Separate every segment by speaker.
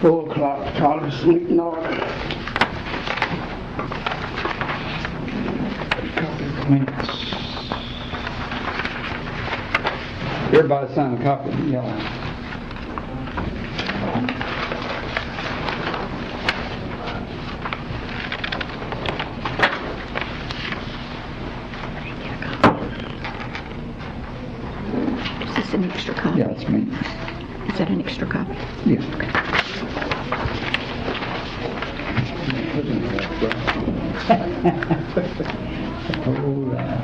Speaker 1: 4 o'clock, call this meeting order.
Speaker 2: Copy of the minutes. Everybody sign a copy of the yellow.
Speaker 3: Is this an extra copy?
Speaker 2: Yeah, it's me.
Speaker 3: Is that an extra copy?
Speaker 2: Yeah.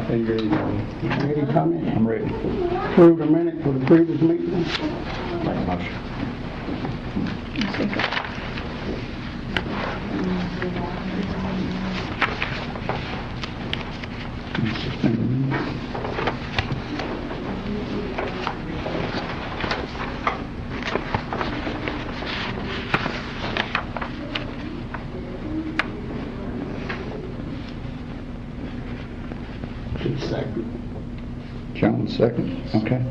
Speaker 2: Are you ready?
Speaker 1: Ready to come in?
Speaker 2: I'm ready.
Speaker 1: Approve the minute for the previous meeting.
Speaker 2: Make a motion.
Speaker 1: Second.
Speaker 2: John, second. Okay.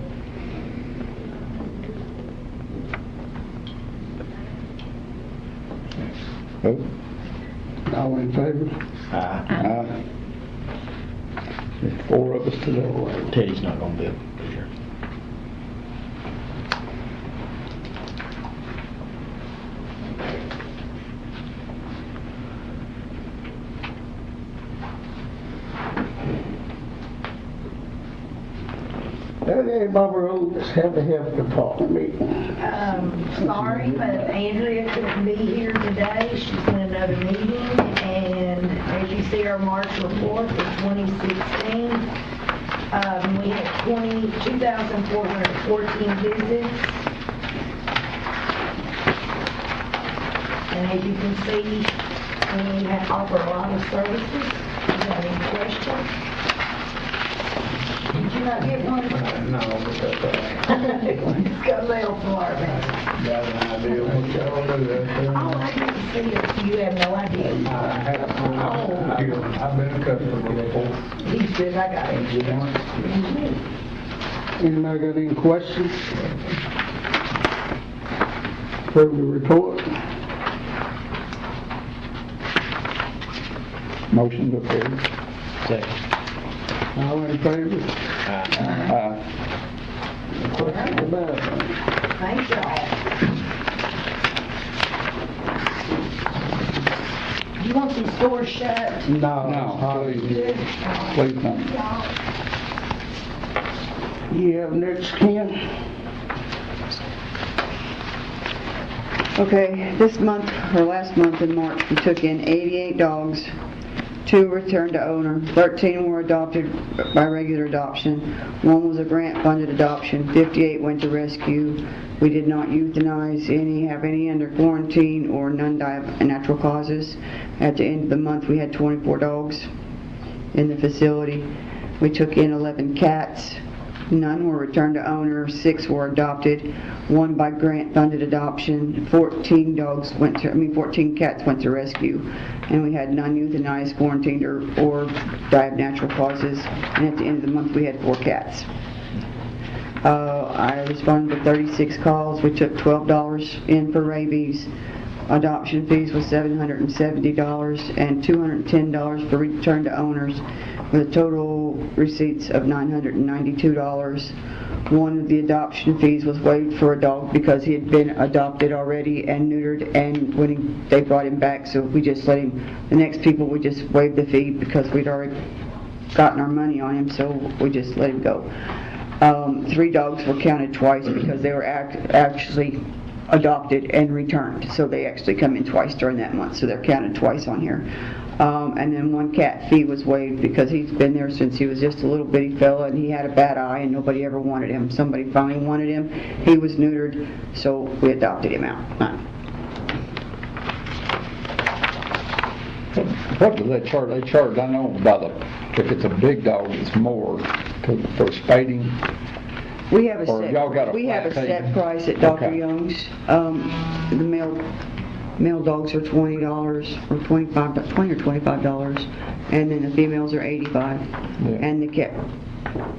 Speaker 2: Vote.
Speaker 1: All in favor?
Speaker 2: Aye. There's 4 of us today.
Speaker 4: Teddy's not gonna be able to be here.
Speaker 1: Okay, Barbara Rhodes, have the health department meeting.
Speaker 5: Sorry, but Andrea couldn't be here today. She's in another meeting, and as you see our March report for 2016, we had 2,414 visits. And as you can see, we offer a lot of services. Do you have any questions? Did you not get one?
Speaker 1: No, but
Speaker 5: It's got mail for it.
Speaker 1: got an idea what y'all do there.
Speaker 5: Oh, I didn't see it. You have no idea.
Speaker 1: I've been a customer before.
Speaker 5: He said, I got it.
Speaker 1: Anybody got any questions? Approve the report.
Speaker 2: Motion to approve.
Speaker 4: Second.
Speaker 1: All in favor?
Speaker 2: Aye.
Speaker 1: Question about it.
Speaker 5: Thank y'all. You want these doors shut?
Speaker 2: No, please. Please don't.
Speaker 1: You have next, Ken?
Speaker 6: Okay, this month, or last month in March, we took in 88 dogs, 2 returned to owner, 13 were adopted by regular adoption, 1 was a grant-funded adoption, 58 went to rescue. We did not euthanize any, have any under quarantine, or none die of natural causes. At the end of the month, we had 24 dogs in the facility. We took in 11 cats. None were returned to owner, 6 were adopted, 1 by grant-funded adoption, 14 cats went to rescue, and we had none euthanized, quarantined, or die of natural causes. And at the end of the month, we had 4 cats. I responded to 36 calls. We took $12 in for rabies. Adoption fees was $770 and $210 for return to owners, with a total receipts of $992. One of the adoption fees was waived for a dog because he had been adopted already and neutered, and when they brought him back, so we just let him, the next people we just waived the fee because we'd already gotten our money on him, so we just let him go. 3 dogs were counted twice because they were actually adopted and returned, so they actually come in twice during that month, so they're counted twice on here. And then 1 cat fee was waived because he's been there since he was just a little bitty fella, and he had a bad eye and nobody ever wanted him. Somebody finally wanted him. He was neutered, so we adopted him out.
Speaker 2: What do they charge? They charge, I know, if it's a big dog, it's more for spading.
Speaker 6: We have a
Speaker 2: Or y'all got a
Speaker 6: set
Speaker 2: flat fee?
Speaker 6: price at Dr.
Speaker 2: Okay.
Speaker 6: Young's. The Male dogs are $20 or $20 or $25, and then the females are $85. And the cat,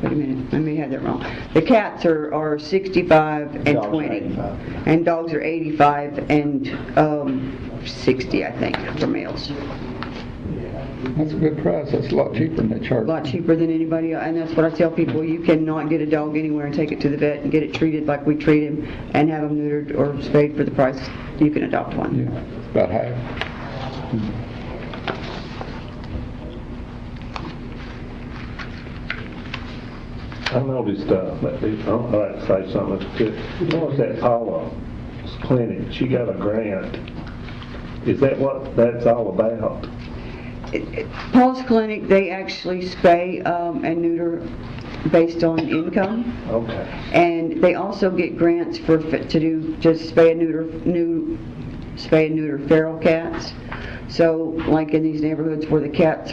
Speaker 6: wait a minute, I may have that wrong. The cats are $65 and
Speaker 4: Dogs are
Speaker 6: $20,
Speaker 4: 85.
Speaker 6: and dogs are $85 and $60, I think, for males.
Speaker 2: That's a good price, that's a lot cheaper than they
Speaker 6: A
Speaker 2: charge.
Speaker 6: lot cheaper than anybody else, and that's what I tell people, you cannot get a dog anywhere and take it to the vet and get it treated like we treat him and have him neutered or spayed for the price you can adopt one.
Speaker 2: Yeah, it's about half.
Speaker 7: I noticed, I'd like to say something. You noticed that Paula's clinic, she got a grant. Is that what that's all about?
Speaker 6: Paul's Clinic, they actually spay and neuter based on income,
Speaker 7: Okay.
Speaker 6: and they also get grants to do just spay and neuter feral cats. So, like in these neighborhoods where the cats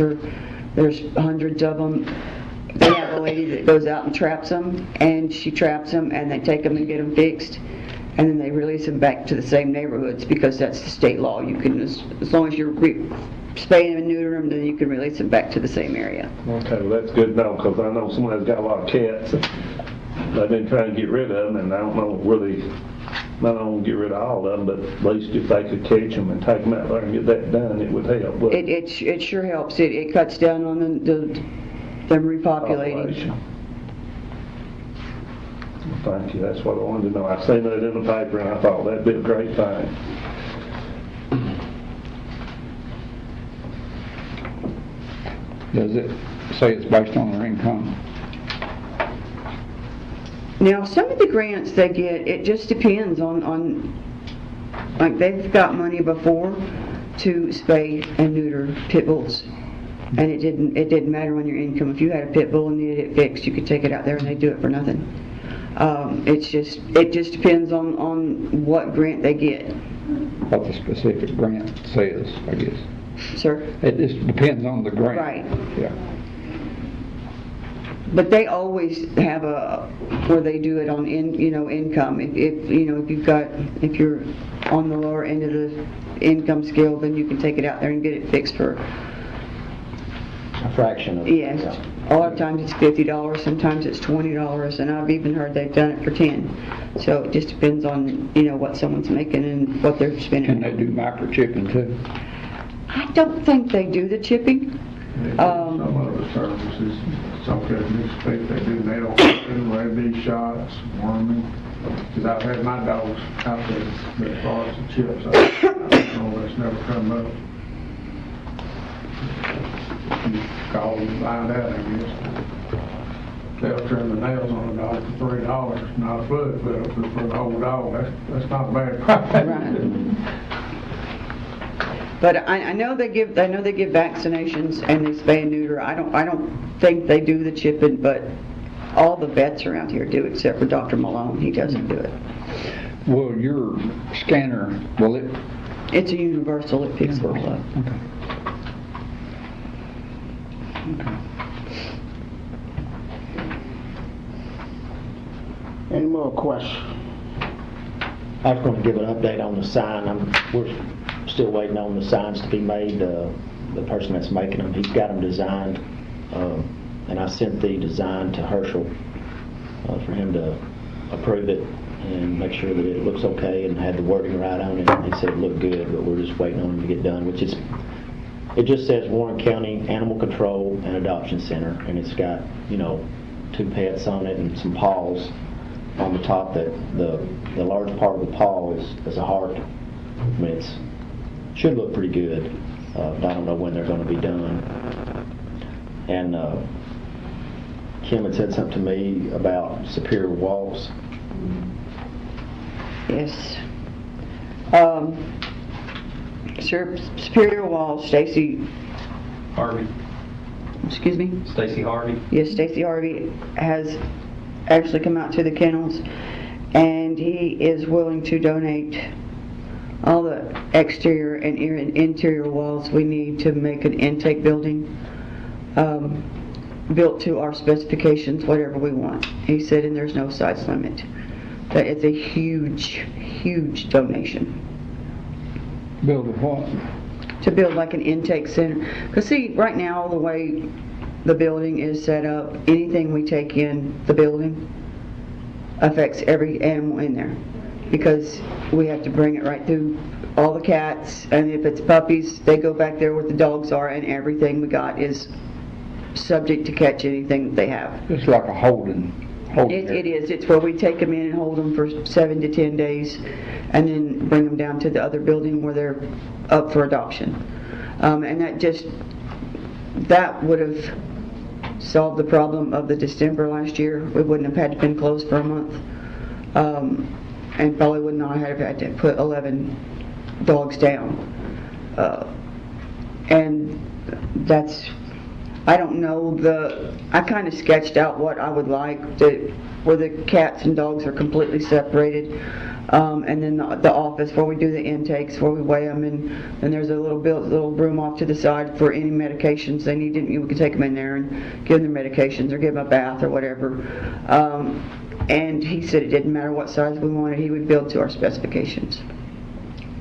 Speaker 6: there's hundreds of them, they have a lady that goes out and traps them, and she traps them, and they take them and get them fixed, and then they release them back to the same neighborhoods because that's the state law. You can, as long as you're spay and neuter them, then you can release them back to the same area.
Speaker 7: Okay, well, that's good to know, because I know somebody's got a lot of cats, and they've been trying to get rid of them, and I don't know really, I don't want to get rid of all of them, but at least if they could catch them and take them out there and get that done, it would help. wouldn't it?
Speaker 6: It sure helps. It cuts down on them repopulating.
Speaker 7: Population. Well, thank you, that's what I wanted to know. I seen that in the paper, and I thought that'd be a great thing.
Speaker 2: Does it say it's based on their income?
Speaker 6: Now, some of the grants they get, it just depends on like they've got money before to spay and neuter pit bulls. And it didn't matter on your income. If you had a pit bull and needed it fixed, you could take it out there and they'd do it for nothing. It just depends on what grant they get.
Speaker 2: What the specific grant says, I guess.
Speaker 6: Sir?
Speaker 2: It just depends on the grant.
Speaker 6: Right.
Speaker 2: Yeah.
Speaker 6: But they always have where they do it on income. If you're on the lower end of the income scale, then you can take it out there and get it fixed for.
Speaker 4: A fraction of it.
Speaker 6: Yes. A lot of times it's $50, sometimes it's $20, and I've even heard they've done it for $10. So it just depends on what someone's making and what they're spending.
Speaker 2: Can they do microchipping too?
Speaker 6: I don't think they do the chipping.
Speaker 1: Some other services, some companies think they do nail clipping, rabies shots, worming. Because I've had my dogs out there, but as far as the chips, I don't know, that's never come up. You call and find out, I guess. They'll trim the nails on a dog for $3, not a foot, but for the whole dog, that's not a bad price.
Speaker 6: Right. But I know they give vaccinations and they spay and neuter. I don't think they do the chipping, but all the vets around here do except for Dr. Malone. He doesn't do it.
Speaker 2: Well, your scanner, will it?
Speaker 6: It's a universal. It picks it all up.
Speaker 2: Okay.
Speaker 1: Any more questions?
Speaker 4: I was going to give an update on the sign. We're still waiting on the signs to be made. The person that's making them, he's got them designed, and I sent the design to Herschel for him to approve it and make sure that it looks okay and had the wording right on it. He said it looked good, but we're just waiting on him to get done, which is, it just says Warren County Animal Control and Adoption Center, and it's got, 2 pets on it and some paws on the top. That the large part of the paw is a heart. I mean, it should look pretty good, but I don't know when they're going to be done. And Kim had said something to me about Superior Walls.
Speaker 6: Yes. Superior Walls, Stacy.
Speaker 8: Harvey.
Speaker 6: Excuse me?
Speaker 8: Stacy Harvey.
Speaker 6: Yes, Stacy Harvey has actually come out to the kennels, and he is willing to donate all the exterior and interior walls we need to make an intake building built to our specifications, whatever we want. He said, and there's no size limit. That it's a huge, huge donation.
Speaker 2: Build a what?
Speaker 6: To build like an intake center. Because see, right now, the way the building is set up, anything we take in the building affects every animal in there. Because we have to bring it right through all the cats, and if it's puppies, they go back there where the dogs are, and everything we got is subject to catch anything that they have.
Speaker 2: It's like a holding
Speaker 6: It is. It's where we take them in and hold them for 7 to 10 days and then bring them down to the other building where they're up for adoption. And that would have solved the problem of the distemper last year. We wouldn't have had to been closed for a month. And probably would not have had to put 11 dogs down. And that's, I don't know, I kind of sketched out what I would like, where the cats and dogs are completely separated, and then the office where we do the intakes, where we weigh them, and there's a little room off to the side for any medications they need. We can take them in there and give them their medications or give them a bath or whatever. And he said it didn't matter what size we wanted, he would build to our specifications.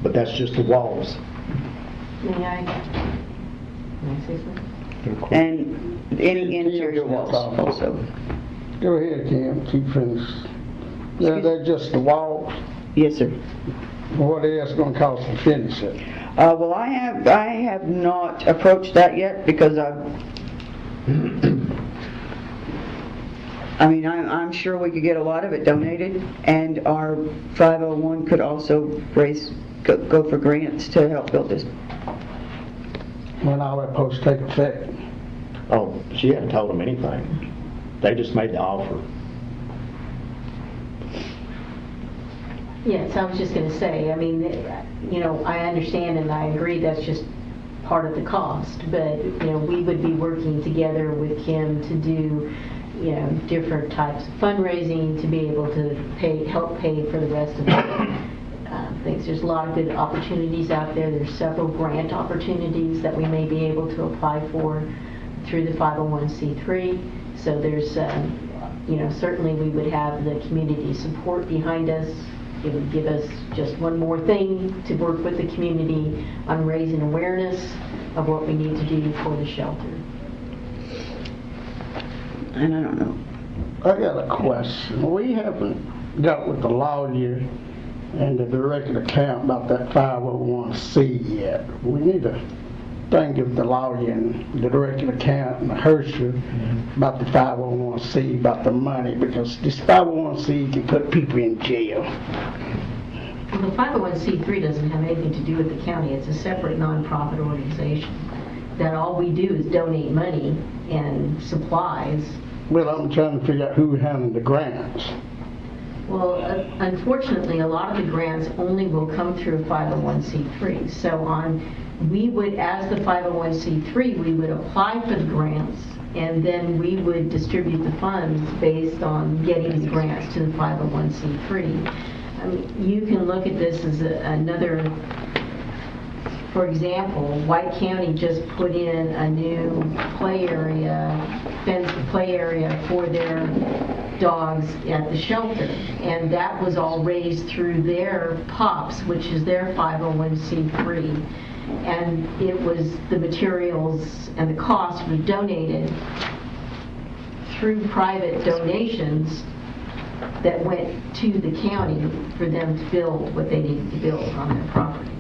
Speaker 4: But that's just the walls.
Speaker 5: May I say something?
Speaker 6: And any interior walls also.
Speaker 9: Go ahead, Kim, keep finished. They're just the walls.
Speaker 6: Yes, sir.
Speaker 9: What is going to cost to finish it?
Speaker 6: Well, I have not approached that yet because I'm sure we could get a lot of it donated, and our 501 could also go for grants to help build this.
Speaker 9: When all that supposed to take effect?
Speaker 4: Oh, she hadn't told them anything. They just made the offer.
Speaker 10: Yes, I was just going to say, I mean, I understand and I agree that's just part of the cost, but, we would be working together with Kim to do, different types of fundraising to be able to help pay for the rest of the things. There's a lot of good opportunities out there. There's several grant opportunities that we may be able to apply for through the 501c3. So there's, certainly we would have the community support behind us. It would give us just one more thing to work with the community on raising awareness of what we need to do for the shelter.
Speaker 6: And I don't know.
Speaker 9: I got a question. We haven't got with the lawyer and the direct account about that 501c yet. We need to think of the lawyer and the direct account and the Herschel about the 501c, about the money, because this 501c can put people in jail.
Speaker 10: Well, the 501c3 doesn't have anything to do with the county. It's a separate nonprofit organization. That all we do is donate money and supplies.
Speaker 9: Well, I'm trying to figure out who handled the grants.
Speaker 10: Well, unfortunately, a lot of the grants only will come through a 501c3. So we would, as the 501c3, we would apply for the grants, and then we would distribute the funds based on getting the grants to the 501c3. I mean, you can look at this as another, for example, White County just put in a new play area, fenced play area for their dogs at the shelter, and that was all raised through their POPs, which is their 501c3, and it was the materials and the cost was donated through private donations that went to the county for them to build what they needed to build on their property.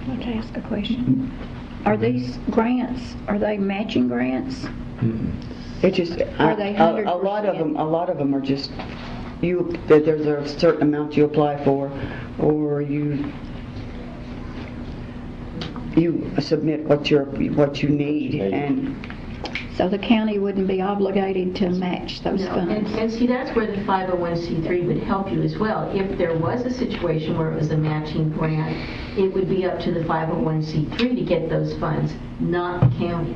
Speaker 3: I'd like to ask a question. Are these grants, are they matching grants?
Speaker 6: It just,
Speaker 3: Are they
Speaker 6: a lot of them are just, that there's a certain amount you apply for, or you submit what you need, and
Speaker 3: So the county wouldn't be obligated to match those
Speaker 10: No,
Speaker 3: funds?
Speaker 10: and see, that's where the 501c3 would help you as well. If there was a situation where it was a matching grant, it would be up to the 501c3 to get those funds, not the county.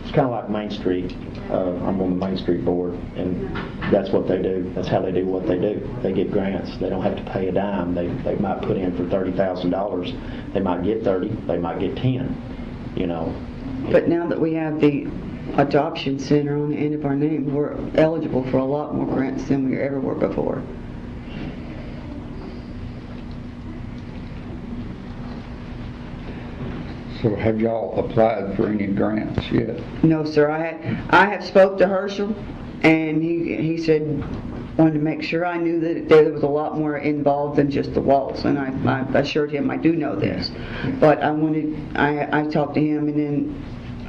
Speaker 4: It's kind of like Main Street. I'm on the Main Street board, and that's what they do. That's how they do what they do. They get grants. They don't have to pay a dime. They might put in for $30,000. They might get 30. They might get 10.
Speaker 6: but now that we have the adoption center on the end of our name, we're eligible for a lot more grants than we ever were before.
Speaker 2: So have y'all applied for any grants yet?
Speaker 6: No, sir, I have spoke to Herschel, and he said, wanted to make sure I knew that there was a lot more involved than just the walls, and I assured him I do know this. But I talked to him, and then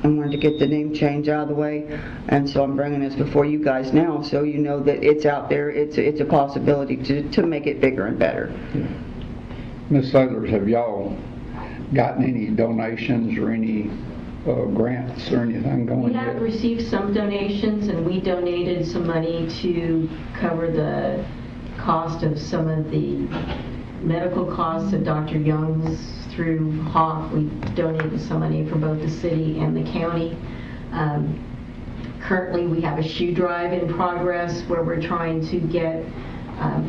Speaker 6: I wanted to get the name change out of the way, and so I'm bringing this before you guys now, so you know that it's out there, it's a possibility to make it bigger and better.
Speaker 2: Ms. Sadlers, have y'all gotten any donations or any grants or anything going
Speaker 10: We
Speaker 2: yet?
Speaker 10: have received some donations, and we donated some money to cover the cost of some of the medical costs of Dr. Young's through Hawk. We donated some money for both the city and the county. Currently, we have a shoe drive in progress where we're trying to get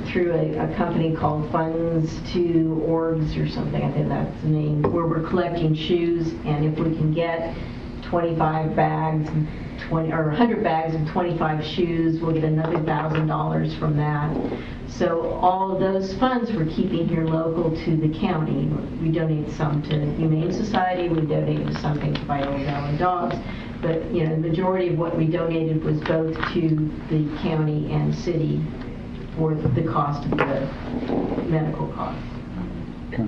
Speaker 10: through a company called Funds to Orgs or something, I think that's the name, where we're collecting shoes, and if we can get 25 bags, 100 bags of 25 shoes, we'll get another $1,000 from that. So all of those funds we're keeping here local to the county. We donate some to Humane Society, we donated something to Viola Valley Dogs, but the majority of what we donated was both to the county and city for the cost of the medical costs.
Speaker 2: Okay.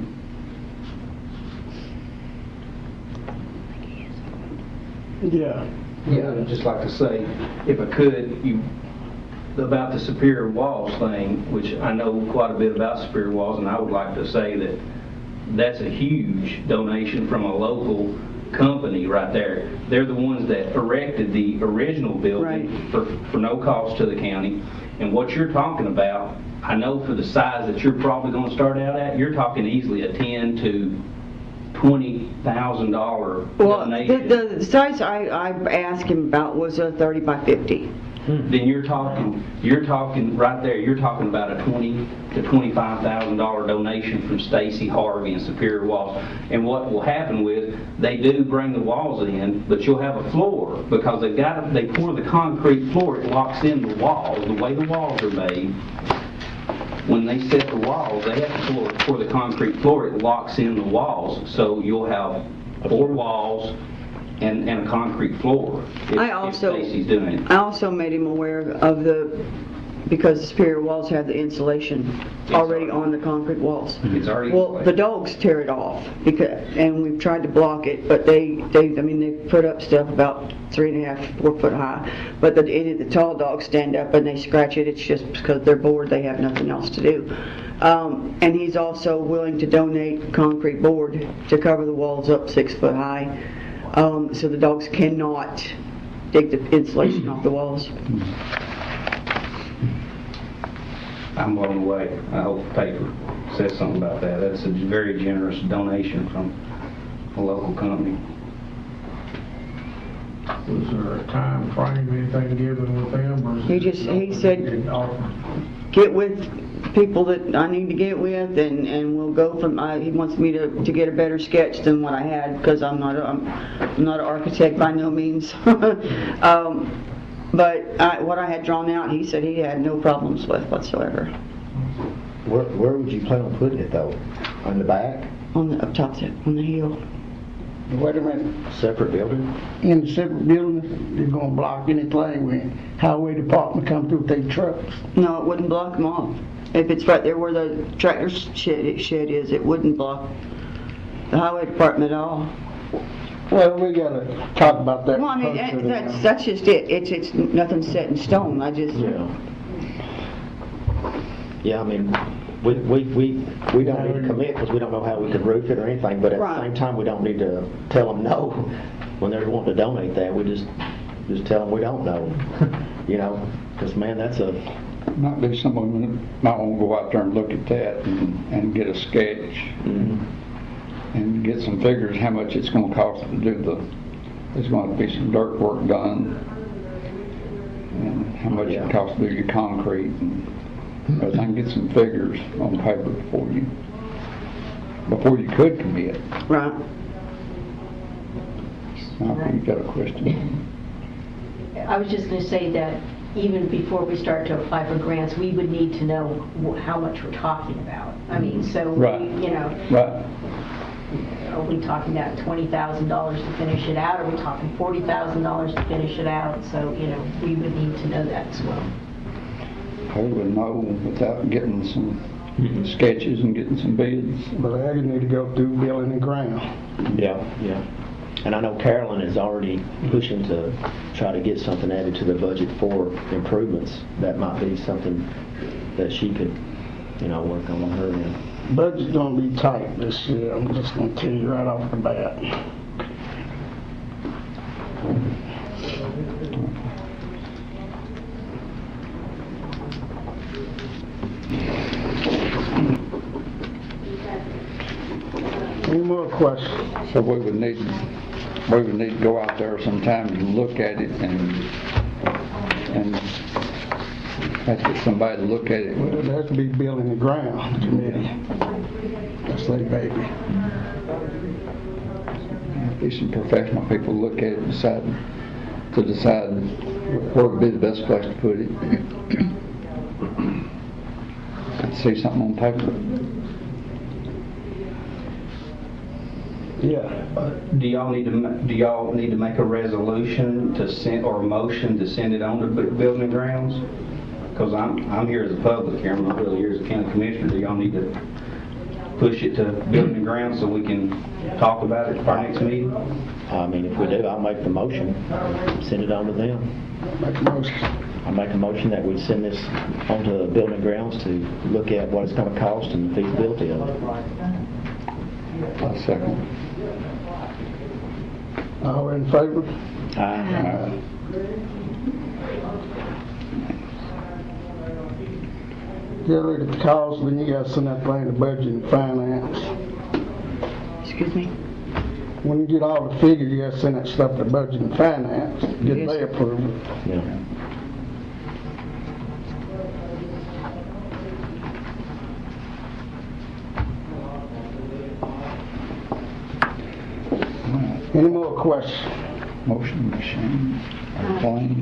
Speaker 9: Yeah.
Speaker 8: Yeah, I'd just like to say, if I could, about the Superior Walls thing, which I know quite a bit about Superior Walls, and I would like to say that that's a huge donation from a local company right there. They're the ones that erected the original building for no cost to the county. And what you're talking about, I know for the size that you're probably going to start out at, you're talking easily a $10,000 to $20,000 donation.
Speaker 6: The size I asked him about was a 30 by 50.
Speaker 8: Then you're talking right there, you're talking about a $20,000 to $25,000 donation from Stacy Harvey and Superior Walls. And what will happen with, they do bring the walls in, but you'll have a floor, because they pour the concrete floor, it locks in the walls, the way the walls are made. When they set the walls, they have to pour the concrete floor, it locks in the walls, so you'll have 4 walls and a concrete floor if Stacy's doing it.
Speaker 6: I also made him aware of because the Superior Walls have the insulation already on the concrete walls.
Speaker 8: It's already
Speaker 6: Well, the dogs tear it off, and we've tried to block it, but they put up stuff about 3.5, 4 foot high. But the tall dogs stand up and they scratch it. It's just because they're bored, they have nothing else to do. And he's also willing to donate concrete board to cover the walls up 6 foot high, so the dogs cannot dig the insulation off the walls.
Speaker 8: I'm blown away. I hope the paper says something about that. That's a very generous donation from a local company.
Speaker 1: Was there a time frame, anything given with them, or?
Speaker 6: He said, get with people that I need to get with, and we'll go from, he wants me to get a better sketch than what I had, because I'm not an architect by no means. But what I had drawn out, he said he had no problems with whatsoever.
Speaker 4: Where would you plan on putting it though? On the back?
Speaker 6: Up top there, on the hill.
Speaker 9: Wait a minute.
Speaker 4: Separate building?
Speaker 9: In the separate building, they're gonna block anything when highway department come through with their trucks.
Speaker 6: No, it wouldn't block them off. If it's right there where the tractor shed is, it wouldn't block the highway department at all.
Speaker 9: Well, we gotta talk about that.
Speaker 6: Well, I mean, that's just it. It's nothing set in stone. I just.
Speaker 4: Yeah, I mean, we don't need to commit because we don't know how we could roof it or anything, but at the same time, we don't need to tell them no when they're wanting to donate that. We just tell them we don't know, because man, that's
Speaker 2: Might be someone might want to go out there and look at that and get a sketch. And get some figures how much it's going to cost to do there's going to be some dirt work done, and how much it costs to do your concrete and everything. Get some figures on paper before you could commit.
Speaker 6: Right.
Speaker 2: Now, if you've got a question.
Speaker 10: I was just going to say that even before we start to apply for grants, we would need to know how much we're talking about. I mean, so
Speaker 2: Right.
Speaker 10: we,
Speaker 2: Right.
Speaker 10: are we talking about $20,000 to finish it out? Are we talking $40,000 to finish it out? So, we would need to know that as well.
Speaker 2: We would know without getting some sketches and getting some bids.
Speaker 9: But I need to go through building and ground.
Speaker 4: Yeah. And I know Carolyn is already pushing to try to get something added to the budget for improvements. That might be something that she could, work on her end.
Speaker 9: Budget's gonna be tight this year, I'm just gonna tell you right off the bat. Any more questions?
Speaker 2: So we would need to go out there sometime and look at it and have to get somebody to look at it.
Speaker 9: Well, it has to be building the ground committee. That's their baby.
Speaker 2: Be some professional people look at it and decide where would be the best place to put it. I'd see something on paper.
Speaker 9: Yeah.
Speaker 8: Do y'all need to make a resolution to send, or a motion to send it on to Building and Grounds? Because I'm here as a public here, I'm not really here as a county commissioner. Do y'all need to push it to Building and Grounds so we can talk about it at our next meeting?
Speaker 4: I mean, if we do, I'll make the motion, send it on to them.
Speaker 9: Make a motion.
Speaker 4: I'll make a motion that we send this on to Building and Grounds to look at what it's going to cost and the feasibility of it.
Speaker 2: I'll second.
Speaker 9: All in favor? Get rid of the cost, then you gotta send that thing to budget and finance.
Speaker 6: Excuse me?
Speaker 9: When you get all the figures, you gotta send that stuff to budget and finance, get
Speaker 6: Yes.
Speaker 9: their approval.
Speaker 4: Yeah.
Speaker 9: Any more questions?
Speaker 2: Motion machine, or plane.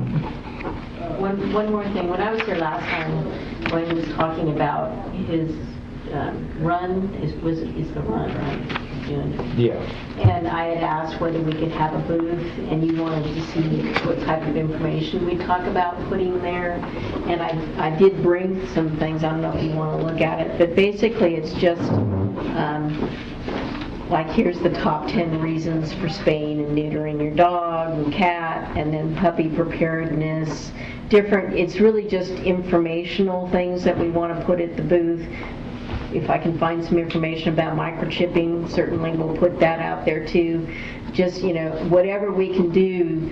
Speaker 10: One more thing. When I was here last time, Wayne was talking about his run, is the run, right? June.
Speaker 4: Yeah.
Speaker 10: And I had asked whether we could have a booth, and you wanted to see what type of information we talk about putting there. And I did bring some things, I don't know if you want to look at it, but basically it's just, like here's the top 10 reasons for spaying and neutering your dog and cat, and then puppy preparedness, it's really just informational things that we want to put at the booth. If I can find some information about microchipping, certainly we'll put that out there too. Just, whatever we can do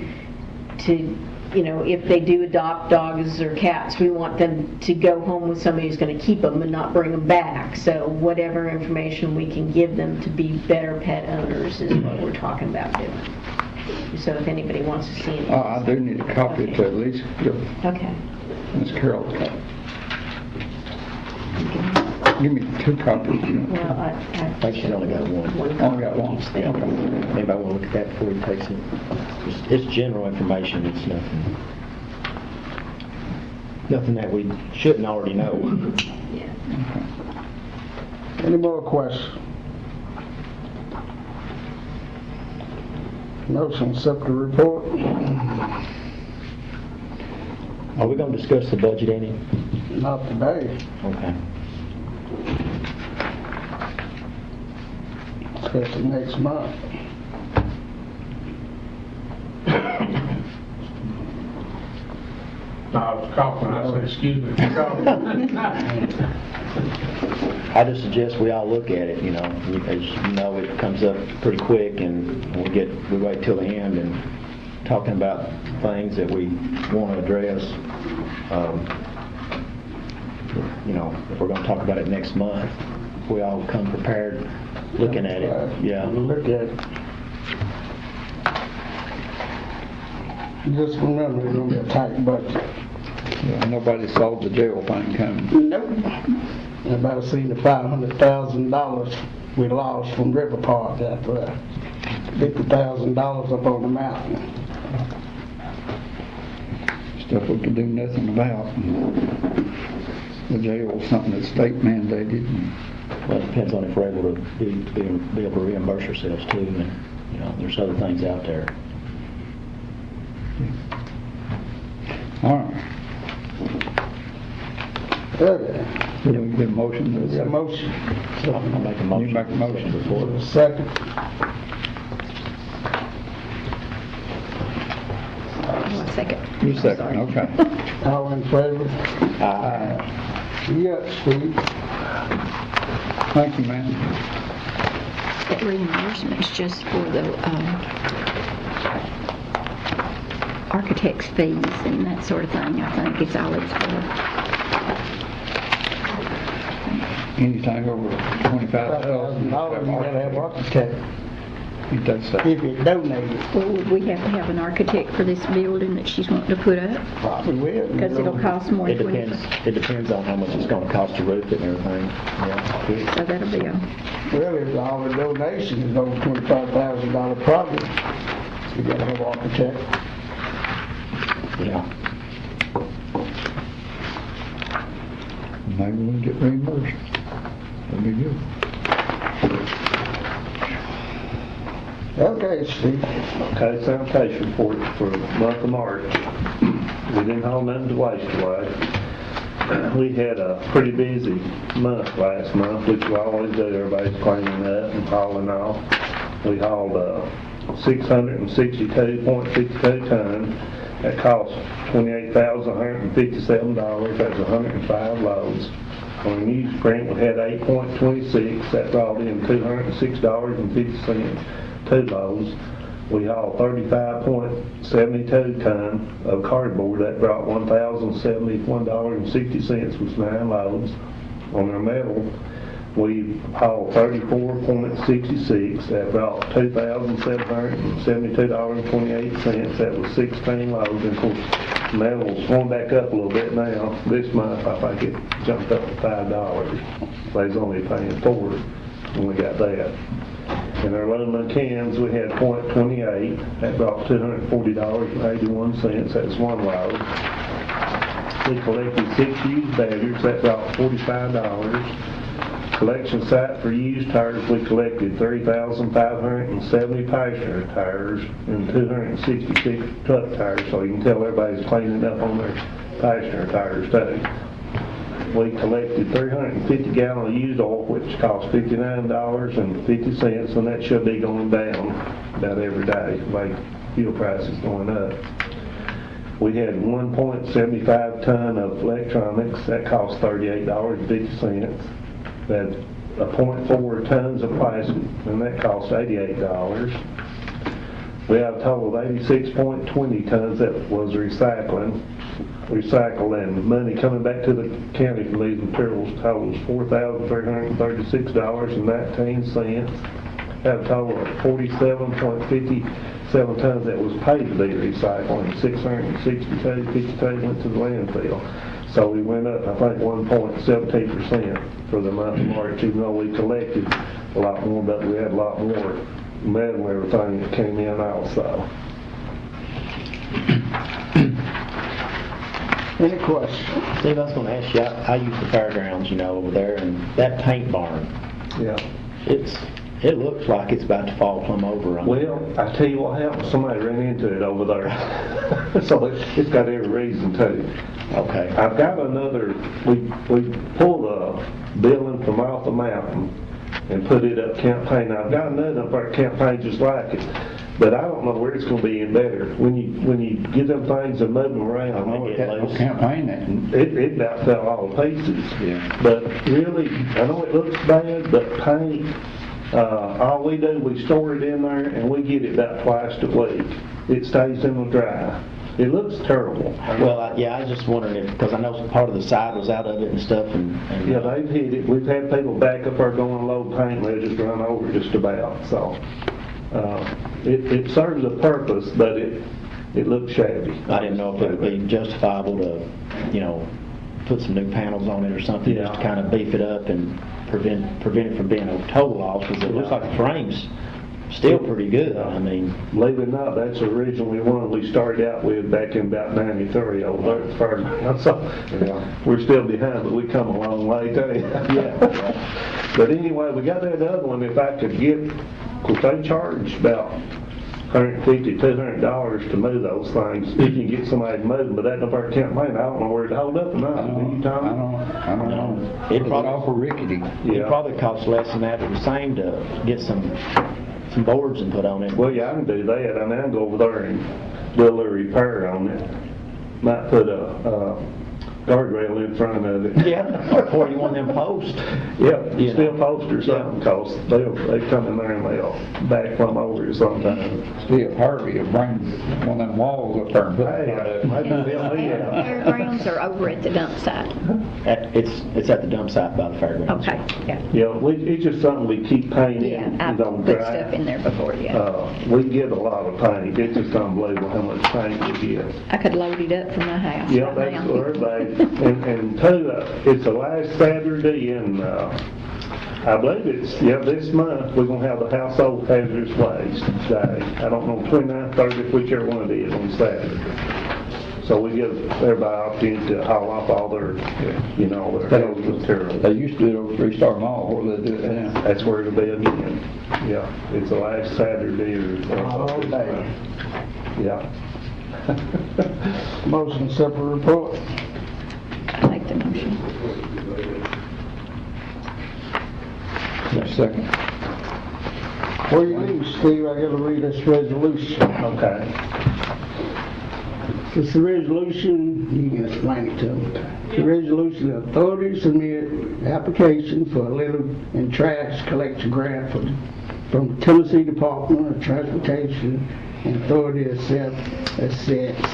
Speaker 10: to, if they do adopt dogs or cats, we want them to go home with somebody who's going to keep them and not bring them back. So whatever information we can give them to be better pet owners is what we're talking about doing. So if anybody wants to see it.
Speaker 2: I do need a copy to at least give
Speaker 10: Okay.
Speaker 2: Ms. Carol a copy. Give me 2 copies.
Speaker 10: Well,
Speaker 4: I think she only got one.
Speaker 2: Only got one.
Speaker 10: Each thing.
Speaker 4: Anybody want to look at that before he takes it? It's general information, it's nothing that we shouldn't already know.
Speaker 10: Yeah.
Speaker 9: Any more questions? Motion, accept the report.
Speaker 4: Are we going to discuss the budget any?
Speaker 9: Not today,
Speaker 4: Okay.
Speaker 9: especially next month.
Speaker 1: No, I was coughing, I said, excuse me.
Speaker 4: I just suggest we all look at it, as you know, it comes up pretty quick and we wait till the end and talking about things that we want to address. If we're going to talk about it next month, we all come prepared looking at it. Yeah.
Speaker 9: Look at it. Just remember, it's gonna be a tight budget.
Speaker 2: Yeah, nobody saw the jail thing coming.
Speaker 9: Nope. Everybody seen the $500,000 we lost from River Park out there. $50,000 up on the mountain.
Speaker 2: Stuff we could do nothing about. The jail was something that state mandated.
Speaker 4: Well, it depends on if we're able to be able to reimburse ourselves too, and, you know, there's other things out there.
Speaker 2: All right.
Speaker 9: Okay,
Speaker 2: Can we get a motion?
Speaker 9: is there a motion?
Speaker 4: I'll make a motion.
Speaker 2: You make a motion.
Speaker 9: For a second.
Speaker 3: Oh, a second.
Speaker 2: You second, okay.
Speaker 9: All in favor?
Speaker 4: Aye.
Speaker 9: Yes, Steve.
Speaker 2: Thank you, man.
Speaker 3: That reimbursement's just for the architect's fees and that sort of thing. I think it's all it's for.
Speaker 2: Anything over $25,000.
Speaker 9: $5,000, you gotta have architect,
Speaker 2: Ain't that so?
Speaker 9: if you donate it,
Speaker 3: Well, would we have to have an architect for this building that she's wanting to put up?
Speaker 9: probably will.
Speaker 3: Because it'll cost more
Speaker 4: It
Speaker 3: than
Speaker 4: depends,
Speaker 3: 25.
Speaker 4: it depends on how much it's gonna cost to roof it and everything. Yeah.
Speaker 3: So that'll be a,
Speaker 9: Really, all the donation is over $25,000 project. You gotta have architect.
Speaker 4: Yeah.
Speaker 2: Maybe we'll get reimbursed. That'd be good.
Speaker 9: Okay, Steve.
Speaker 7: Okay, sanitation report for the month of March. We didn't haul nothing to waste away. We had a pretty busy month last month, which we always do. Everybody's cleaning up and hauling off. We hauled 662.52 tons. That cost $28,157. That's 105 loads. On newsprint, we had 8.26. That brought in $206.50. 2 loads. We hauled 35.72 ton of cardboard. That brought $1,071.60, was 9 loads. On our metal, we hauled 34.66. That brought $2,772.28. That was 16 loads. And of course, metal's going back up a little bit now. This month, I think it jumped up to $5. They was only paying $4 when we got that. In our aluminum cans, we had .28. That brought $240.81. That's 1 load. We collected 6 used batteries. That brought $45. Collection site for used tires, we collected 3,570 passenger tires and 266 truck tires. So you can tell everybody's cleaning up on their passenger tires too. We collected 350 gallons of used oil, which cost $59.50, and that should be going down about every day, like fuel prices going up. We had 1.75 ton of electronics, that cost $38.50. That 0.4 tons of plastic, and that cost $88. We have a total of 86.20 tons that was recycled, and money coming back to the county from these materials totals $4,336.19. Have a total of 47.57 tons that was paid to be recycled, and 662.52 went to the landfill. So we went up, I think, 1.17% for the month of March, even though we collected a lot more, but we had a lot more metal and everything that came in also.
Speaker 9: Any questions?
Speaker 4: Steve, I was gonna ask you, I use the fairgrounds, you know, over there, and that paint barn,
Speaker 7: Yeah.
Speaker 4: it looks like it's about to fall plumb over on it.
Speaker 7: Well, I tell you what happened, somebody ran into it over there. So it's got every reason to.
Speaker 4: Okay.
Speaker 7: I've got another, we pulled a building from off the mountain and put it up campaign. I've got another up there campaign just like it, but I don't know where it's gonna be any better. When you get them things and move them around,
Speaker 4: Oh, they get loose.
Speaker 2: Campaign that.
Speaker 7: it about fell all to pieces.
Speaker 2: Yeah.
Speaker 7: But really, I know it looks bad, but paint, all we do, we store it in there and we get it about twice a week. It stays in the dry. It looks terrible.
Speaker 4: Well, I was just wondering if, because I know part of the side was out of it and stuff, and
Speaker 7: Yeah, they've hit it. We've had people back up there going low paint, they just run over just about, so. It serves a purpose, but it looks shabby.
Speaker 4: I didn't know if it would be justifiable to, you know, put some new panels on it or something, just to
Speaker 7: Yeah.
Speaker 4: kind of beef it up and prevent it from being a total loss, because it looks like the frames still pretty good. I mean,
Speaker 7: Believe it or not, that's originally one we started out with back in about 93 over there at the fair. So, we're still behind, but we come a long way, tell you.
Speaker 4: yeah.
Speaker 7: But anyway, we got that other one, if I could get, because they charge about $150, $200 to move those things, if you get somebody to move them, but that up our campaign, I don't know where to hold up or
Speaker 2: I
Speaker 7: not, do you, Tom?
Speaker 2: don't know.
Speaker 4: It
Speaker 2: It's
Speaker 4: probably-
Speaker 2: awful rickety.
Speaker 4: It probably costs less than that or the same to get some boards and put on it.
Speaker 7: Well, yeah, I can do that. I mean, I can go over there and do a little repair on it. Might put a guardrail in front of it.
Speaker 4: Yeah, or pour you one of them posts.
Speaker 7: Yep,
Speaker 4: You
Speaker 7: still
Speaker 4: know.
Speaker 7: post or something, cause they come in there and they'll back from over you sometimes.
Speaker 2: See if Harvey will bring one of them walls up there and put
Speaker 7: Hey,
Speaker 2: it on.
Speaker 7: maybe they'll need it.
Speaker 3: Fairgrounds are over at the dump site?
Speaker 4: It's at the dump site by the fairgrounds.
Speaker 3: Okay, yeah.
Speaker 7: Yeah, it's just something we keep painting.
Speaker 3: Yeah, I
Speaker 7: and don't
Speaker 3: put
Speaker 7: dry.
Speaker 3: stuff in there before, yeah.
Speaker 7: We get a lot of paint. It's just unbelievable how much paint we get.
Speaker 3: I could load it up from my house
Speaker 7: Yeah,
Speaker 3: right
Speaker 7: that's
Speaker 3: now.
Speaker 7: what everybody, and too, it's the last Saturday in, I believe it's, this month, we're gonna have the household hazardous waste day. I don't know, 29th, 30th, whichever one it is on Saturday. So we give everybody opportunity to haul off all their, their hazardous material.
Speaker 2: They used to do it over Three Star Mall, where they do it now.
Speaker 7: That's where it'll be again. Yeah, it's the last Saturday or.
Speaker 9: All day.
Speaker 7: Yeah.
Speaker 9: Motion separate report.
Speaker 3: I make the motion.
Speaker 2: Second.
Speaker 9: Before you leave, Steve, I gotta read this resolution.
Speaker 7: Okay.
Speaker 9: It's a resolution, you can explain it to me. The resolution, the authority to submit application for a litter and trash collection grant from the Tennessee Department of Transportation and authority to accept a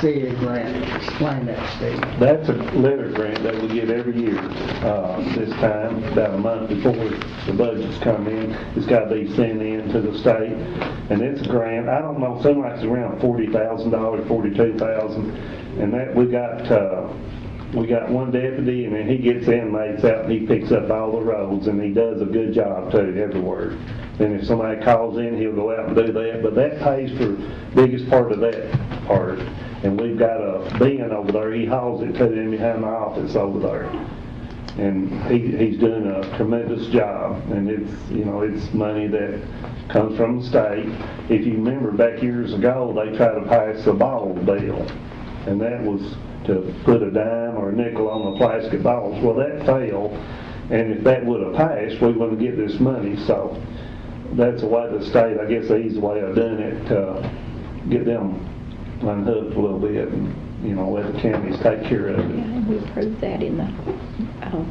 Speaker 9: said grant. Explain that, Steve.
Speaker 7: That's a litter grant that we get every year, this time, about a month before the budgets come in. It's got to be sent in to the state, and it's a grant, I don't know, something like it's around $40,000, $42,000, and that we got one deputy, and then he gets inmates out and he picks up all the roads, and he does a good job too, everywhere. And if somebody calls in, he'll go out and do that, but that pays for the biggest part of that part. And we've got a bin over there, he hauls it to them behind the office over there. And he's doing a tremendous job, and it's money that comes from the state. If you remember back years ago, they tried to pass the bottle bill, and that was to put a dime or a nickel on the plastic bottles. Well, that failed, and if that would have passed, we wouldn't get this money. So that's the way the state, I guess the easy way of doing it, to get them unhooked a little bit and, let the counties take care of
Speaker 3: Yeah,
Speaker 7: it.
Speaker 3: and we approved that in the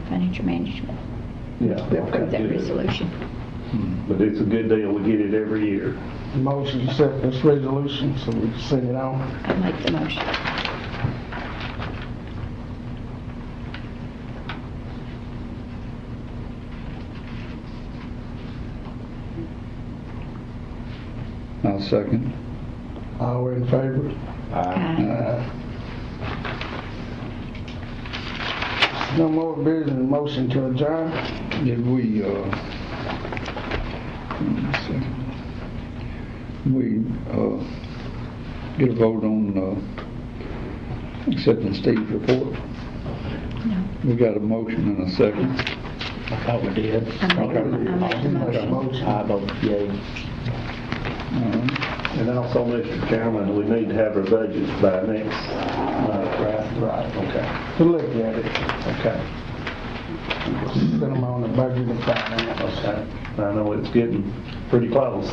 Speaker 3: financial management.
Speaker 7: Yeah,
Speaker 3: We approved that
Speaker 7: good.
Speaker 3: resolution.
Speaker 7: But it's a good deal, we get it every year.
Speaker 9: Motion to accept this resolution so we can send it on.
Speaker 3: I make the motion.
Speaker 2: I'll second.
Speaker 9: All in favor?
Speaker 3: Aye.
Speaker 9: No more business, motion to adjourn.
Speaker 2: Did we, get a vote on, accepting Steve's report?
Speaker 3: No.
Speaker 2: We got a motion and a second.
Speaker 4: I thought we did.
Speaker 3: I make the motion.
Speaker 4: I vote yea.
Speaker 7: And also, Mr. Chairman, we need to have our budgets by next month, right?
Speaker 9: Right.
Speaker 7: Okay,
Speaker 9: To look at it,
Speaker 7: okay.
Speaker 9: send them on the budget and finance.
Speaker 7: Okay. I know it's getting pretty close.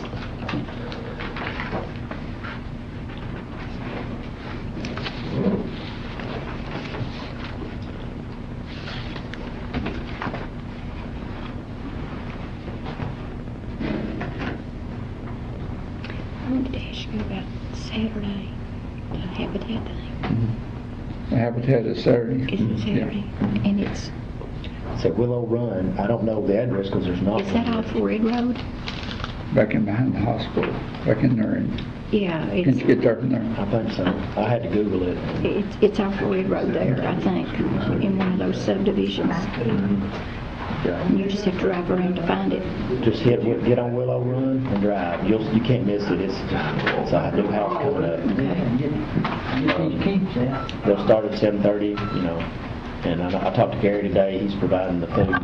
Speaker 3: I wanted to ask you about Saturday, the Habitat thing.
Speaker 2: The Habitat is Saturday.
Speaker 3: Is it Saturday? And it's,
Speaker 4: It's at Willow Run. I don't know the address because there's not
Speaker 3: is that
Speaker 4: one.
Speaker 3: off Red Road?
Speaker 2: Back in behind the hospital, back in there, and
Speaker 3: Yeah,
Speaker 2: can't you
Speaker 3: it's,
Speaker 2: get there from there?
Speaker 4: I think so. I had to Google it.
Speaker 3: it's off Red Road there, I think, in one of those subdivisions. You just have to drive around to find it.
Speaker 4: Just get on Willow Run and drive. You can't miss it. It's a new house coming up. They'll start at 7:30, you know, and I talked to Gary today. He's providing the food.